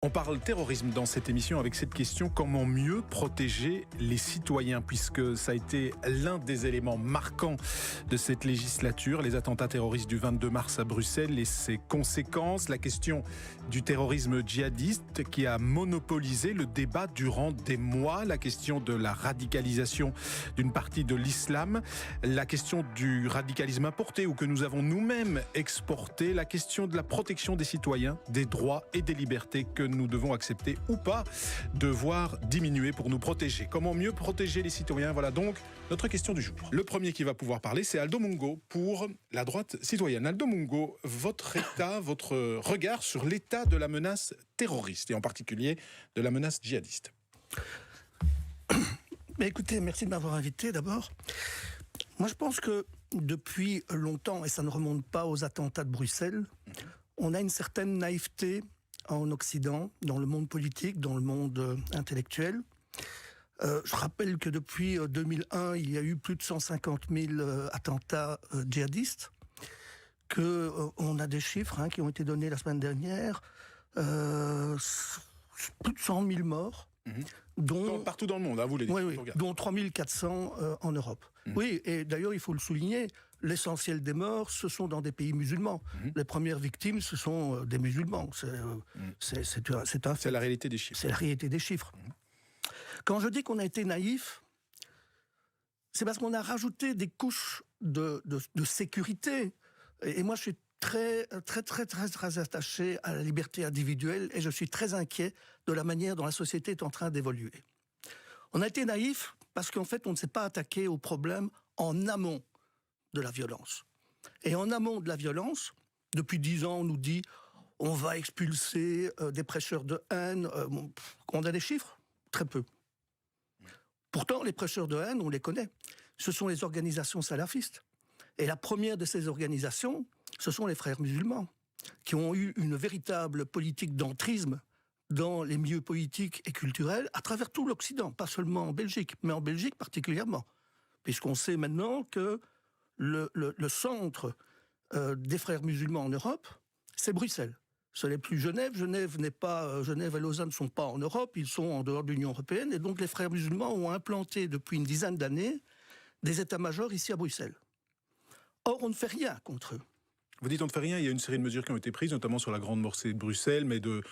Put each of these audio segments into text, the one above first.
On parle terrorisme dans cette émission avec cette question: comment mieux protéger les citoyens, puisque ça a été l'un des éléments marquants de cette législature, les attentats terroristes du 22 mars à Bruxelles et ses conséquences, la question du terrorisme djihadiste qui a monopolisé le débat durant des mois, la question de la radicalisation d'une partie de l'islam, la question du radicalisme importé ou que nous avons nous-mêmes exporté, la question de la protection des citoyens, des droits et des libertés que nous devons accepter ou pas de voir diminuer pour nous protéger. Comment mieux protéger les citoyens? Voilà donc notre question du jour. Le premier qui va pouvoir parler, c'est Aldo Mungo pour la droite citoyenne. Aldo Mungo, votre regard sur l'état de la menace terroriste et en particulier de la menace djihadiste. Mais écoutez, merci de m'avoir invité d'abord. Moi je pense que depuis longtemps, et ça ne remonte pas aux attentats de Bruxelles, on a une certaine naïveté en Occident, dans le monde politique, dans le monde intellectuel. Je rappelle que depuis 2001, il y a eu plus de 150 000 attentats djihadistes, qu'on a des chiffres qui ont été donnés la semaine dernière, plus de 100 000 morts. Dont, partout dans le monde, vous les dites. Oui, dont 3 400 en Europe. Oui, et d'ailleurs, il faut le souligner, l'essentiel des morts, ce sont dans des pays musulmans. Les premières victimes, ce sont des musulmans. C'est la réalité des chiffres. C'est la réalité des chiffres. Quand je dis qu'on a été naïf, c'est parce qu'on a rajouté des couches de sécurité. Et moi, je suis très attaché à la liberté individuelle et je suis très inquiet de la manière dont la société est en train d'évoluer. On a été naïf parce qu'en fait, on ne s'est pas attaqué au problème en amont de la violence. Et en amont de la violence, depuis 10 ans, on nous dit on va expulser des prêcheurs de haine. On a des chiffres? Très peu. Pourtant, les prêcheurs de haine, on les connaît. Ce sont les organisations salafistes. Et la première de ces organisations, ce sont les frères musulmans, qui ont eu une véritable politique d'entrisme dans les milieux politiques et culturels à travers tout l'Occident, pas seulement en Belgique, mais en Belgique particulièrement. Puisqu'on sait maintenant que le centre des frères musulmans en Europe, c'est Bruxelles. Ce n'est plus Genève. Genève et Lausanne ne sont pas en Europe, ils sont en dehors de l'Union européenne. Et donc les frères musulmans ont implanté depuis une dizaine d'années des états-majors ici à Bruxelles. Or, on ne fait rien contre eux. Vous dites on ne fait rien, il y a une série de mesures qui ont été prises, notamment sur la Grande Mosquée de Bruxelles, mais il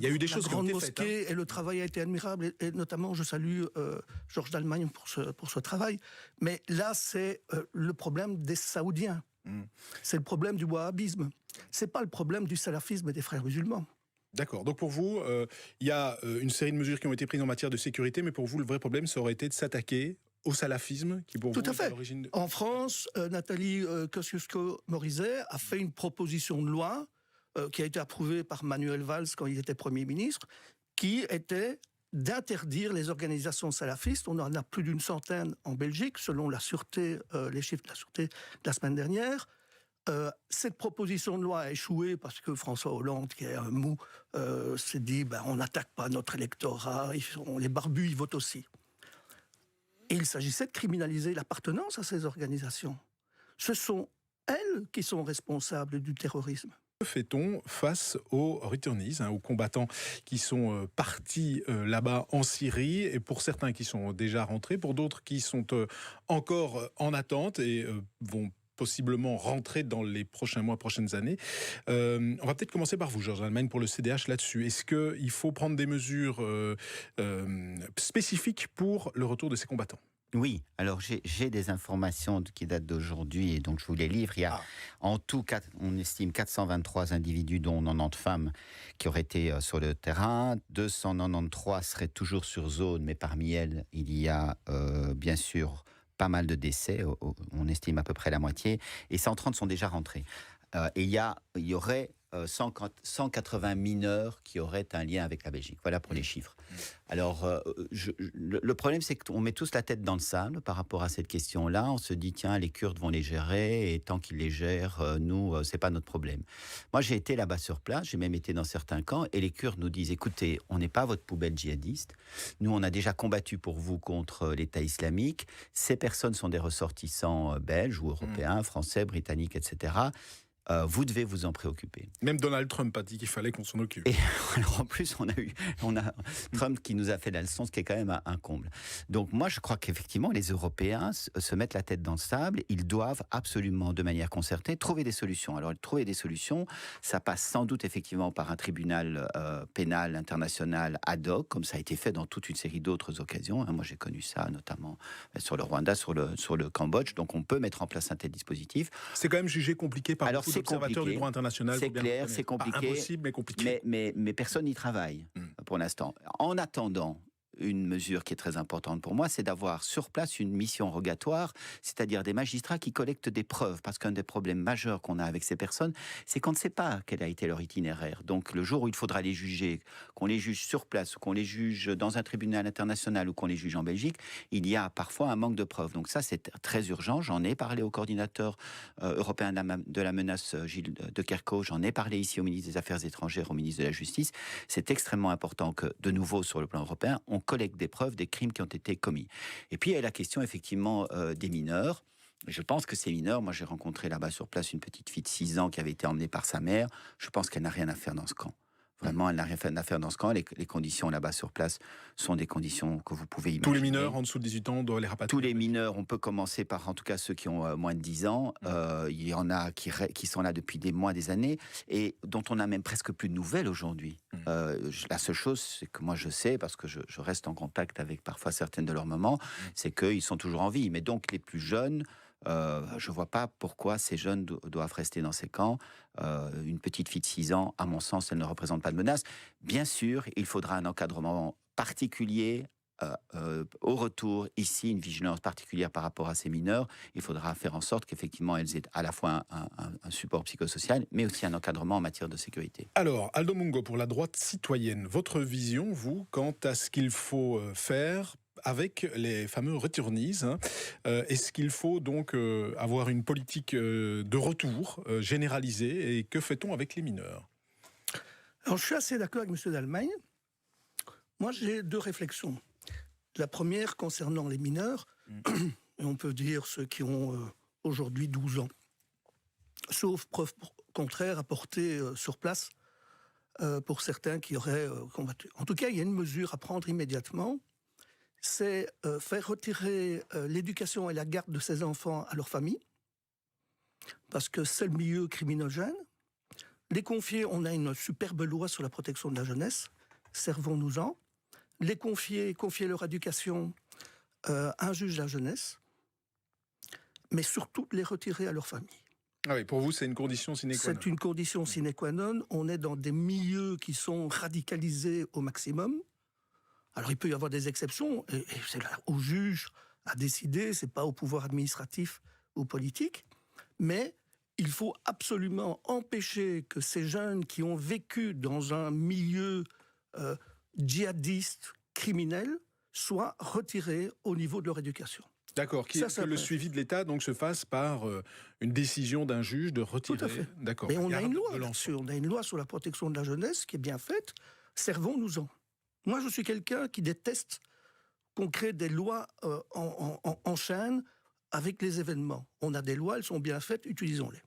y a eu des choses qui ont été faites. Et le travail a été admirable, et notamment je salue Georges d'Allemagne pour ce travail. Mais là, c'est le problème des Saoudiens. C'est le problème du wahhabisme. C'est pas le problème du salafisme et des frères musulmans. D'accord. Donc pour vous, il y a une série de mesures qui ont été prises en matière de sécurité, mais pour vous, le vrai problème, ça aurait été de s'attaquer au salafisme, qui pour vous est à l'origine... En France, Nathalie Kosciusko-Morizet a fait une proposition de loi qui a été approuvée par Manuel Valls quand il était Premier ministre, qui était d'interdire les organisations salafistes. On en a plus d'une centaine en Belgique, selon la sûreté, les chiffres de la sûreté de la semaine dernière. Cette proposition de loi a échoué parce que François Hollande, qui est un mou, s'est dit on n'attaque pas notre électorat, les barbus, ils votent aussi. Et il s'agissait de criminaliser l'appartenance à ces organisations. Ce sont elles qui sont responsables du terrorisme. Que fait-on face aux returnees, aux combattants qui sont partis là-bas en Syrie, et pour certains qui sont déjà rentrés, pour d'autres qui sont encore en attente et vont possiblement rentrer dans les prochains mois, prochaines années. On va peut-être commencer par vous, Georges d'Allemagne, pour le CDH là-dessus. Est-ce qu'il faut prendre des mesures spécifiques pour le retour de ces combattants ? Oui, alors j'ai des informations qui datent d'aujourd'hui et donc je vous les livre. Il y a en tout, on estime 423 individus, dont 90 femmes, qui auraient été sur le terrain. 293 seraient toujours sur zone, mais parmi elles, il y a bien sûr pas mal de décès, on estime à peu près la moitié, et 130 sont déjà rentrés. Et il y aurait 180 mineurs qui auraient un lien avec la Belgique. Voilà pour les chiffres. Alors, le problème, c'est qu'on met tous la tête dans le sable par rapport à cette question-là. On se dit, tiens, les Kurdes vont les gérer, et tant qu'ils les gèrent, nous, c'est pas notre problème. Moi, j'ai été là-bas sur place, j'ai même été dans certains camps, et les Kurdes nous disent, écoutez, on n'est pas votre poubelle djihadiste. Nous, on a déjà combattu pour vous contre l'État islamique. Ces personnes sont des ressortissants belges ou européens, français, britanniques, etc. vous devez vous en préoccuper. Même Donald Trump a dit qu'il fallait qu'on s'en occupe. Et alors en plus, on a Trump qui nous a fait la leçon, ce qui est quand même un comble. Donc moi, je crois qu'effectivement, les Européens se mettent la tête dans le sable. Ils doivent absolument, de manière concertée, trouver des solutions. Alors trouver des solutions, ça passe sans doute effectivement par un tribunal pénal international ad hoc, comme ça a été fait dans toute une série d'autres occasions. Moi, j'ai connu ça, notamment sur le Rwanda, sur le Cambodge. Donc on peut mettre en place un tel dispositif. C'est quand même jugé compliqué par beaucoup d'observateurs du droit international. C'est clair, c'est compliqué. Pas impossible, mais compliqué. Mais personne n'y travaille pour l'instant. En attendant, une mesure qui est très importante pour moi, c'est d'avoir sur place une mission rogatoire, c'est-à-dire des magistrats qui collectent des preuves, parce qu'un des problèmes majeurs qu'on a avec ces personnes, c'est qu'on ne sait pas quel a été leur itinéraire. Donc le jour où il faudra les juger, qu'on les juge sur place, ou qu'on les juge dans un tribunal international, ou qu'on les juge en Belgique, il y a parfois un manque de preuves. Donc ça, c'est très urgent. J'en ai parlé au coordinateur européen de la menace, Gilles de Kerchove, j'en ai parlé ici au ministre des Affaires étrangères, au ministre de la Justice. C'est extrêmement important que, de nouveau, sur le plan européen, on collecte des preuves des crimes qui ont été commis. Et puis, il y a la question, effectivement, des mineurs. Je pense que ces mineurs, moi j'ai rencontré là-bas sur place une petite fille de 6 ans qui avait été emmenée par sa mère. Je pense qu'elle n'a rien à faire dans ce camp. Vraiment, elle n'a rien à faire dans ce camp. Les conditions là-bas sur place sont des conditions que vous pouvez imaginer. Tous les mineurs en dessous de 18 ans, on doit les rapatrier. Tous les mineurs, on peut commencer par, en tout cas, ceux qui ont moins de 10 ans. Il y en a qui sont là depuis des mois, des années, et dont on n'a même presque plus de nouvelles aujourd'hui. La seule chose, c'est que moi je sais, parce que je reste en contact avec parfois certaines de leurs mamans, c'est qu'ils sont toujours en vie. Mais donc les plus jeunes, je ne vois pas pourquoi ces jeunes doivent rester dans ces camps. Une petite fille de 6 ans, à mon sens, elle ne représente pas de menace. Bien sûr, il faudra un encadrement particulier au retour, ici, une vigilance particulière par rapport à ces mineurs. Il faudra faire en sorte qu'effectivement, elles aient à la fois un support psychosocial, mais aussi un encadrement en matière de sécurité. Alors, Aldo Mungo, pour la droite citoyenne, votre vision, vous, quant à ce qu'il faut faire avec les fameux returnees, est-ce qu'il faut donc avoir une politique de retour généralisée, et que fait-on avec les mineurs? Alors, je suis assez d'accord avec M. Dallemagne. Moi, j'ai 2 réflexions. La première concernant les mineurs, et on peut dire ceux qui ont aujourd'hui 12 ans, sauf preuve contraire apportée sur place pour certains qui auraient combattu. En tout cas, il y a une mesure à prendre immédiatement, c'est faire retirer l'éducation et la garde de ces enfants à leur famille, parce que c'est le milieu criminogène. Les confier, on a une superbe loi sur la protection de la jeunesse, servons-nous-en. Les confier leur éducation à un juge de la jeunesse, mais surtout les retirer à leur famille. Ah oui, pour vous, c'est une condition sine qua non. C'est une condition sine qua non. On est dans des milieux qui sont radicalisés au maximum. Alors, il peut y avoir des exceptions, et c'est là au juge à décider, c'est pas au pouvoir administratif ou politique, mais il faut absolument empêcher que ces jeunes qui ont vécu dans un milieu djihadiste, criminel, soient retirés au niveau de leur éducation. D'accord, que le suivi de l'État donc se fasse par une décision d'un juge de retirer. Tout à fait. D'accord. Mais on a une loi là-dessus, on a une loi sur la protection de la jeunesse qui est bien faite, servons-nous-en. Moi, je suis quelqu'un qui déteste qu'on crée des lois en chaîne avec les événements. On a des lois, elles sont bien faites, utilisons-les.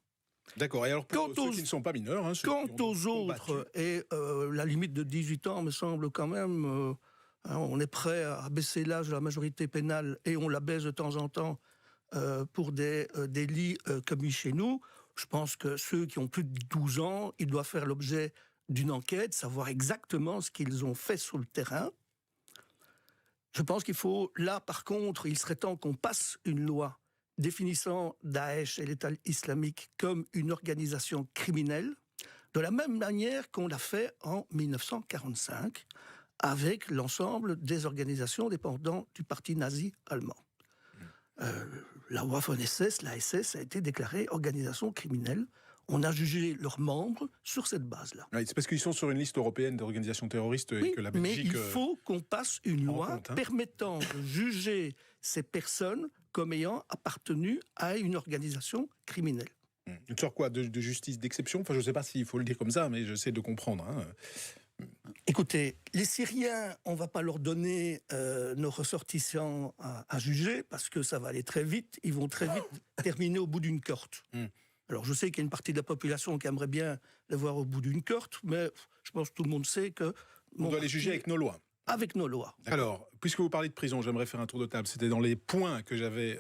D'accord, et alors pour ceux qui ne sont pas mineurs... Quant aux autres, et la limite de 18 ans me semble quand même... on est prêt à baisser l'âge de la majorité pénale, et on la baisse de temps en temps pour des délits commis chez nous. Je pense que ceux qui ont plus de 12 ans, ils doivent faire l'objet d'une enquête, savoir exactement ce qu'ils ont fait sur le terrain. Je pense qu'il faut, là par contre, il serait temps qu'on passe une loi définissant Daesh et l'État islamique comme une organisation criminelle, de la même manière qu'on l'a fait en 1945, avec l'ensemble des organisations dépendant du parti nazi allemand. La Waffen-SS, la SS, a été déclarée organisation criminelle. On a jugé leurs membres sur cette base-là. Oui, c'est parce qu'ils sont sur une liste européenne d'organisations terroristes et que la Belgique... mais il faut qu'on passe une loi permettant de juger ces personnes comme ayant appartenu à une organisation criminelle. Une sorte quoi, de justice d'exception? Enfin, je ne sais pas s'il faut le dire comme ça, mais j'essaie de comprendre. Écoutez, les Syriens, on ne va pas leur donner nos ressortissants à juger, parce que ça va aller très vite. Ils vont très vite terminer au bout d'une corde. Alors, je sais qu'il y a une partie de la population qui aimerait bien les voir au bout d'une corde, mais je pense que tout le monde sait que... On doit les juger avec nos lois. Avec nos lois. Alors, puisque vous parlez de prison, j'aimerais faire un tour de table. C'était dans les points que j'avais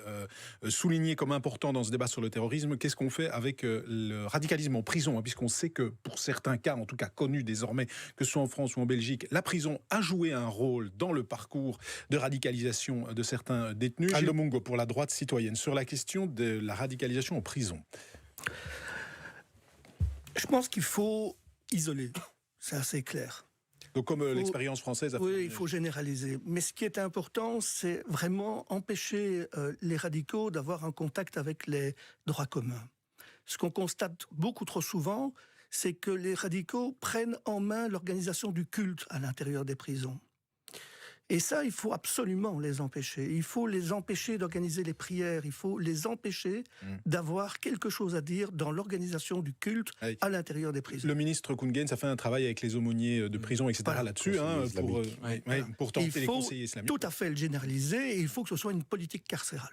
soulignés comme importants dans ce débat sur le terrorisme. Qu'est-ce qu'on fait avec le radicalisme en prison, hein, puisqu'on sait que pour certains cas, en tout cas connus désormais, que ce soit en France ou en Belgique, la prison a joué un rôle dans le parcours de radicalisation de certains détenus. Aldo Mungo, pour la droite citoyenne, sur la question de la radicalisation en prison. Je pense qu'il faut isoler, c'est assez clair. Donc comme l'expérience française a fait... Oui, il faut généraliser. Mais ce qui est important, c'est vraiment empêcher les radicaux d'avoir un contact avec les droits communs. Ce qu'on constate beaucoup trop souvent, c'est que les radicaux prennent en main l'organisation du culte à l'intérieur des prisons. Et ça, il faut absolument les empêcher. Il faut les empêcher d'organiser les prières. Il faut les empêcher d'avoir quelque chose à dire dans l'organisation du culte à l'intérieur des prisons. Le ministre Koen Geens a fait un travail avec les aumôniers de prison, etc. là-dessus, pour tenter les conseillers islamiques. Tout à fait le généraliser et il faut que ce soit une politique carcérale.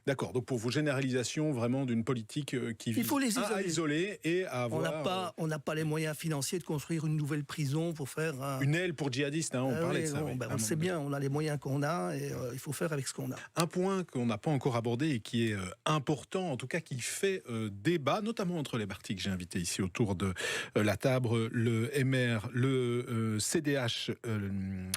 D'accord, donc pour vos généralisations vraiment d'une politique qui vise à isoler et à avoir... On n'a pas les moyens financiers de construire une nouvelle prison pour faire... Une aile pour djihadistes, on parlait de ça. On sait bien, on a les moyens qu'on a et il faut faire avec ce qu'on a. Un point qu'on n'a pas encore abordé et qui est important, en tout cas qui fait débat, notamment entre les partis que j'ai invités ici autour de la table, le MR, le CDH,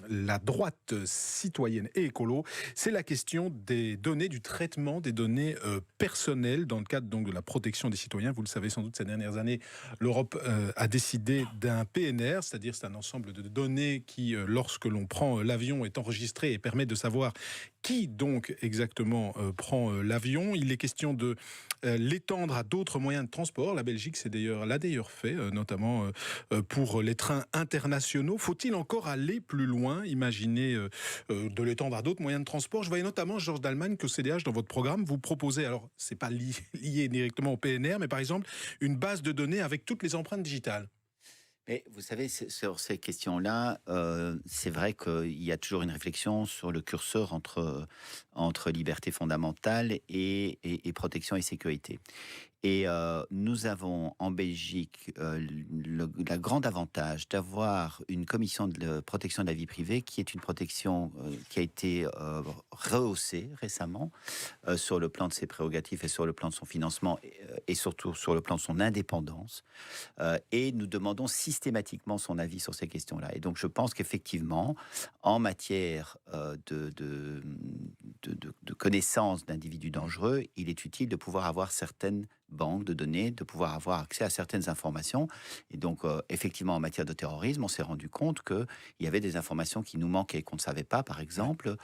la droite citoyenne et écolo, c'est la question des données, du traitement des données personnelles dans le cadre donc de la protection des citoyens. Vous le savez sans doute, ces dernières années, l'Europe a décidé d'un PNR, c'est-à-dire c'est un ensemble de données qui, lorsque l'on prend l'avion, est enregistré et permet de savoir qui donc exactement prend l'avion. Il est question de l'étendre à d'autres moyens de transport. La Belgique l'a d'ailleurs fait, notamment pour les trains internationaux. Faut-il encore aller plus loin, imaginer de l'étendre à d'autres moyens de transport? Je voyais notamment, Georges Dallemagne, qu'au CDH, dans votre programme, vous proposez, alors c'est pas lié directement au PNR, mais par exemple, une base de données avec toutes les empreintes digitales. Mais vous savez, sur ces questions-là, c'est vrai qu'il y a toujours une réflexion sur le curseur entre liberté fondamentale et protection et sécurité. Et nous avons en Belgique le grand avantage d'avoir une commission de protection de la vie privée qui est une protection qui a été rehaussée récemment sur le plan de ses prérogatives et sur le plan de son financement et surtout sur le plan de son indépendance. Et nous demandons systématiquement son avis sur ces questions-là. Et donc je pense qu'effectivement, en matière de connaissance d'individus dangereux, il est utile de pouvoir avoir certaines banques de données, de pouvoir avoir accès à certaines informations. Et donc, effectivement, en matière de terrorisme, on s'est rendu compte qu'il y avait des informations qui nous manquaient, qu'on ne savait pas, par exemple,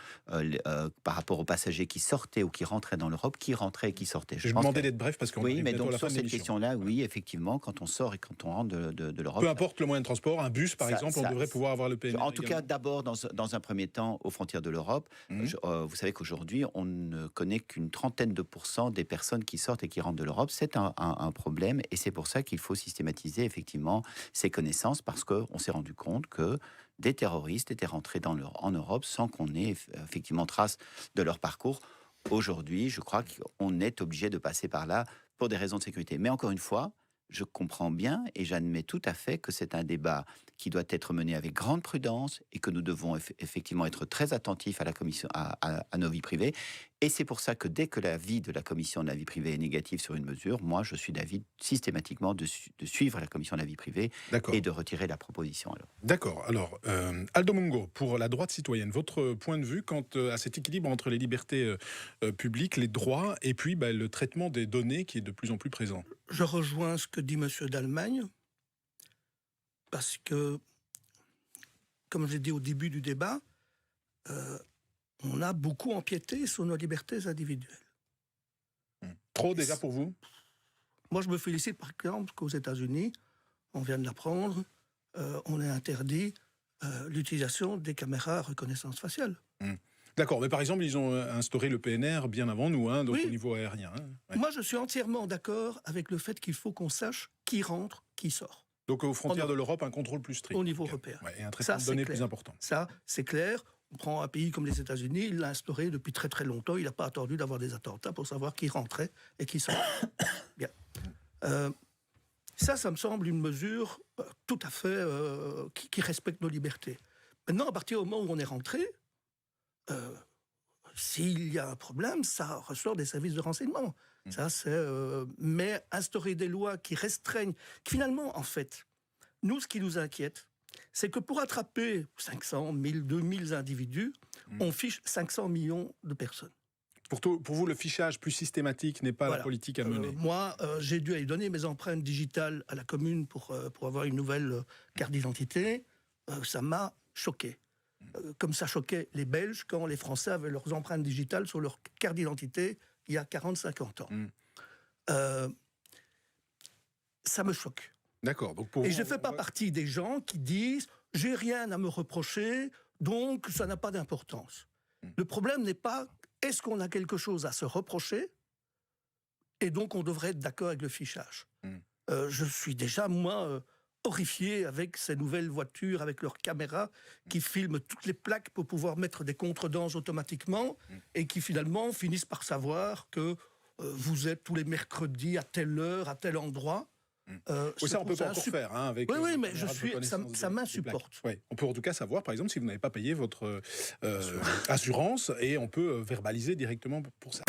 par rapport aux passagers qui sortaient ou qui rentraient dans l'Europe, qui rentraient et qui sortaient. Je demandais d'être bref parce qu'on oui, mais donc sur cette question-là, oui, effectivement, quand on sort et quand on rentre de l'Europe... Peu importe le moyen de transport, un bus, par exemple, on devrait pouvoir avoir le PNR. En tout cas, d'abord, dans un premier temps, aux frontières de l'Europe, vous savez qu'aujourd'hui, on ne connaît qu'une trentaine de % des personnes qui sortent et qui rentrent de l'Europe. C'est un problème et c'est pour ça qu'il faut systématiser effectivement ces connaissances parce qu'on s'est rendu compte que des terroristes étaient rentrés en Europe sans qu'on ait effectivement trace de leur parcours. Aujourd'hui, je crois qu'on est obligé de passer par là pour des raisons de sécurité. Mais encore une fois, je comprends bien et j'admets tout à fait que c'est un débat qui doit être mené avec grande prudence et que nous devons effectivement être très attentifs à la commission, à nos vies privées. Et c'est pour ça que dès que l'avis de la commission de la vie privée est négatif sur une mesure, moi je suis d'avis systématiquement de suivre la commission de la vie privée et de retirer la proposition. D'accord. Alors, Aldo Mungo, pour la droite citoyenne, votre point de vue quant à cet équilibre entre les libertés publiques, les droits et puis le traitement des données qui est de plus en plus présent? Je rejoins ce que dit M. Dallemagne, parce que, comme je l'ai dit au début du débat, on a beaucoup empiété sur nos libertés individuelles. Trop déjà pour vous? Moi, je me félicite par exemple qu'aux États-Unis, on vient de l'apprendre, on a interdit l'utilisation des caméras à reconnaissance faciale. D'accord, mais par exemple, ils ont instauré le PNR bien avant nous, donc oui. Au niveau aérien. Moi, je suis entièrement d'accord avec le fait qu'il faut qu'on sache qui rentre, qui sort. Donc aux frontières de l'Europe, un contrôle plus strict. Au niveau européen. Et un traitement de données plus important. Ça, c'est clair. On prend un pays comme les États-Unis, il l'a instauré depuis très très longtemps. Il n'a pas attendu d'avoir des attentats pour savoir qui rentrait et qui sortait. Bien. Ça me semble une mesure tout à fait qui respecte nos libertés. Maintenant, à partir du moment où on est rentré, s'il y a un problème, ça ressort des services de renseignement. Ça, mais instaurer des lois qui restreignent... Finalement, en fait, nous, ce qui nous inquiète, c'est que pour attraper 500, 1000, 2000 individus, on fiche 500 millions de personnes. Pour vous, le fichage plus systématique n'est pas la politique à mener. Moi, j'ai dû aller donner mes empreintes digitales à la commune pour avoir une nouvelle carte d'identité. Ça m'a choqué. Comme ça choquait les Belges quand les Français avaient leurs empreintes digitales sur leur carte d'identité il y a 40-50 ans. Ça me choque. D'accord. Donc Et je ne fais pas partie des gens qui disent « j'ai rien à me reprocher, donc ça n'a pas d'importance ». Le problème n'est pas « est-ce qu'on a quelque chose à se reprocher ?» et donc on devrait être d'accord avec le fichage. Je suis déjà, moi, horrifié avec ces nouvelles voitures, avec leurs caméras, qui filment toutes les plaques pour pouvoir mettre des contredanses automatiquement, et qui finalement finissent par savoir que vous êtes tous les mercredis à telle heure, à tel endroit. Oui, ça on peut pas encore faire. Avec oui, mais ça m'insupporte. Ouais. On peut en tout cas savoir, par exemple, si vous n'avez pas payé votre assurance, et on peut verbaliser directement pour ça.